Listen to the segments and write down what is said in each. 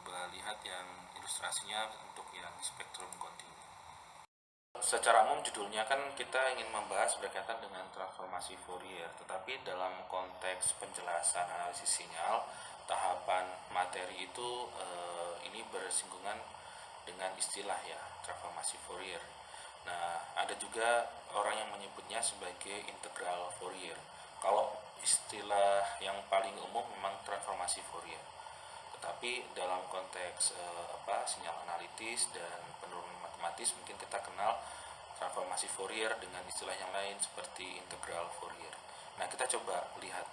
coba lihat yang ilustrasinya untuk yang spektrum kontinu. Secara umum judulnya kan kita ingin membahas berkaitan dengan transformasi Fourier, tetapi dalam konteks penjelasan analisis sinyal, tahapan materi itu ini bersinggungan dengan istilah ya, transformasi Fourier. Nah, ada juga orang yang menyebutnya sebagai integral Fourier. Kalau istilah yang paling umum memang transformasi Fourier. Tetapi dalam konteks sinyal analitis dan penurunan matematis mungkin kita kenal transformasi Fourier dengan istilah yang lain seperti integral Fourier. Nah, kita coba lihat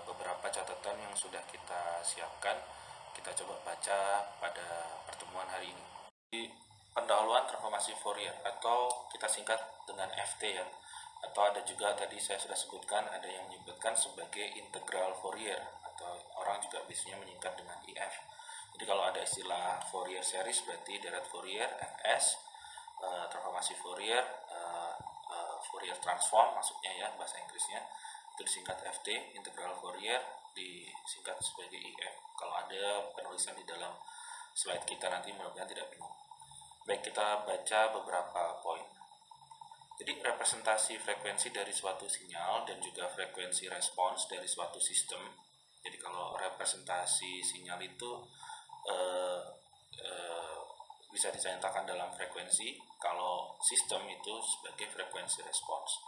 beberapa catatan yang sudah kita siapkan. Kita coba baca pada pertemuan hari ini. Di pendahuluan transformasi Fourier atau kita singkat dengan FT ya. Atau ada juga tadi saya sudah sebutkan, ada yang menyebutkan sebagai integral Fourier atau orang juga biasanya menyingkat dengan IF. Jadi kalau ada istilah Fourier series berarti deret Fourier, FS, transformasi Fourier, Fourier transform maksudnya ya bahasa Inggrisnya, itu disingkat FT, integral Fourier disingkat sebagai IF. Kalau ada penulisan di dalam slide kita nanti mudah-mudahan tidak bingung. Baik, kita baca beberapa poin. Jadi representasi frekuensi dari suatu sinyal dan juga frekuensi respons dari suatu sistem. Jadi kalau representasi sinyal itu bisa dinyatakan dalam frekuensi, kalau sistem itu sebagai frekuensi respons.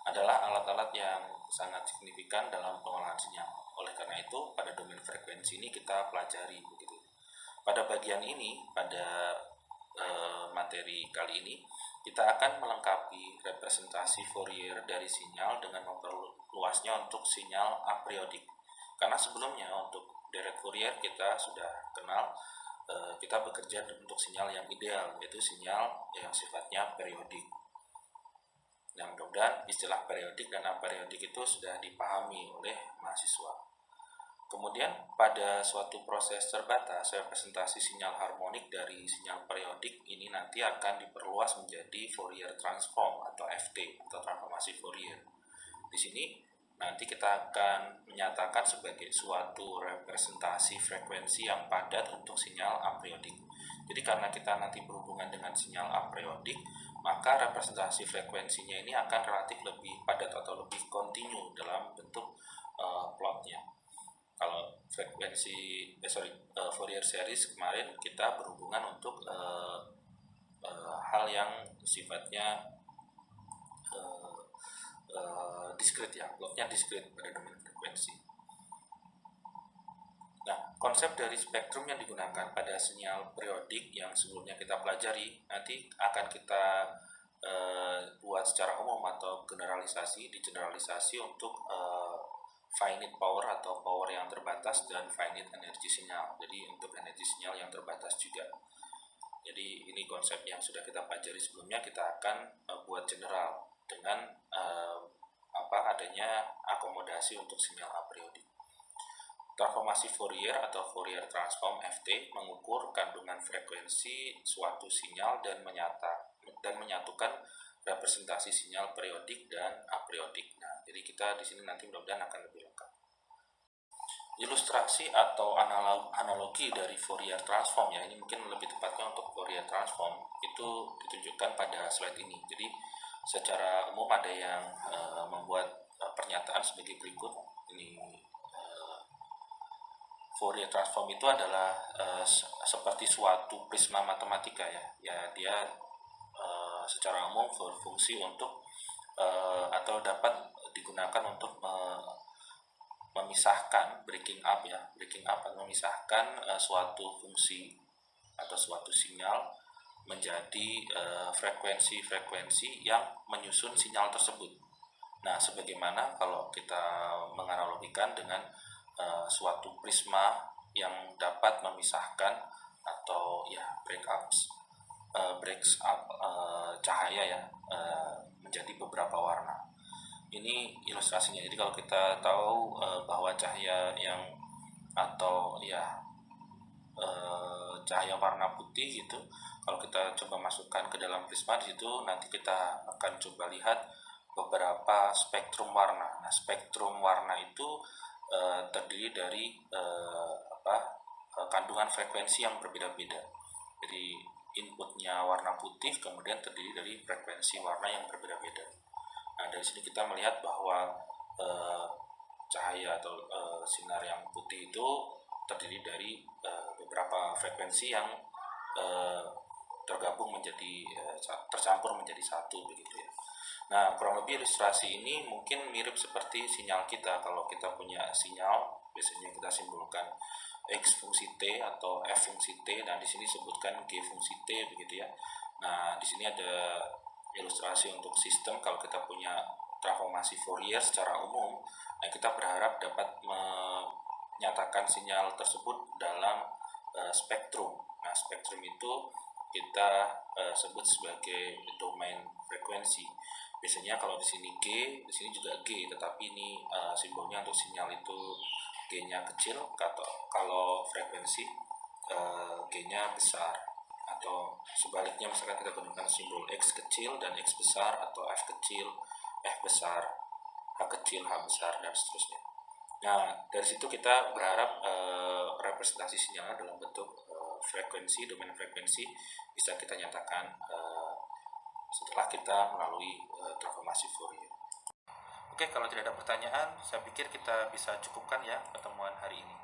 Adalah alat-alat yang sangat signifikan dalam pengolahan sinyal. Oleh karena itu, pada domain frekuensi ini kita pelajari begitu. Pada bagian ini, pada materi kali ini, kita akan melengkapi representasi Fourier dari sinyal dengan memperluasnya untuk sinyal apriodik. Karena sebelumnya untuk deret Fourier kita sudah kenal, kita bekerja untuk sinyal yang ideal, yaitu sinyal yang sifatnya periodik. Nah, mudah-mudahan istilah periodik dan aperiodik itu sudah dipahami oleh mahasiswa. Kemudian pada suatu proses terbatas, representasi sinyal harmonik dari sinyal periodik ini nanti akan diperluas menjadi Fourier transform atau FT atau transformasi Fourier. Di sini nanti kita akan menyatakan sebagai suatu representasi frekuensi yang padat untuk sinyal apriodik. Jadi karena kita nanti berhubungan dengan sinyal apriodik, maka representasi frekuensinya ini akan relatif lebih padat atau lebih kontinu dalam bentuk plotnya. Kalau frekuensi Fourier series kemarin kita berhubungan untuk hal yang sifatnya diskrit ya, bloknya diskrit pada domain frekuensi. Nah, konsep dari spektrum yang digunakan pada sinyal periodik yang sebelumnya kita pelajari nanti akan kita buat secara umum atau digeneralisasi untuk finite power atau power yang terbatas dan finite energy sinyal. Jadi untuk energi sinyal yang terbatas juga. Jadi ini konsep yang sudah kita pelajari sebelumnya, kita akan buat general dengan adanya akomodasi untuk sinyal apriodik. Transformasi Fourier atau Fourier transform FT mengukur kandungan frekuensi suatu sinyal dan menyatukan representasi sinyal periodik dan apriodik. Nah, jadi kita di sini nanti mudah-mudahan akan lebih lengkap. Ilustrasi atau analogi dari Fourier transform ya, ini mungkin lebih tepatnya untuk Fourier transform itu ditunjukkan pada slide ini. Jadi secara umum ada yang membuat pernyataan sebagai berikut. Ini Fourier transform itu adalah seperti suatu prisma matematika ya. Ya, dia secara umum berfungsi untuk atau dapat digunakan untuk memisahkan breaking up atau memisahkan suatu fungsi atau suatu sinyal menjadi frekuensi-frekuensi yang menyusun sinyal tersebut. Nah, sebagaimana kalau kita menganalogikan dengan suatu prisma yang dapat memisahkan atau ya breaks up cahaya ya menjadi beberapa warna. Ini ilustrasinya. Jadi kalau kita tahu bahwa cahaya yang atau ya cahaya warna putih gitu, kalau kita coba masukkan ke dalam prisma di situ nanti kita akan coba lihat beberapa spektrum warna. Nah, spektrum warna itu terdiri dari kandungan frekuensi yang berbeda-beda. Jadi inputnya warna putih kemudian terdiri dari frekuensi warna yang berbeda-beda. Nah, dari sini kita melihat bahwa cahaya atau sinar yang putih itu terdiri dari beberapa frekuensi yang tergabung menjadi tercampur menjadi satu begitu ya. Nah, kurang lebih ilustrasi ini mungkin mirip seperti sinyal kita. Kalau kita punya sinyal, biasanya kita simbolkan X fungsi T atau F fungsi T. Nah, di sini sebutkan G fungsi T begitu ya. Nah, di sini ada ilustrasi untuk sistem. Kalau kita punya transformasi Fourier secara umum, nah kita berharap dapat menyatakan sinyal tersebut dalam spektrum. Nah, spektrum itu kita sebut sebagai domain frekuensi. Biasanya kalau di sini G, di sini juga G, tetapi ini simbolnya untuk sinyal itu G-nya kecil, kalau frekuensi G-nya besar, atau sebaliknya misalkan kita gunakan simbol X kecil dan X besar, atau F kecil, F besar, H kecil, H besar, dan seterusnya. Nah, dari situ kita berharap representasi sinyalnya dalam bentuk frekuensi, domain frekuensi bisa kita nyatakan setelah kita melalui transformasi Fourier. Oke, kalau tidak ada pertanyaan, saya pikir kita bisa cukupkan ya pertemuan hari ini.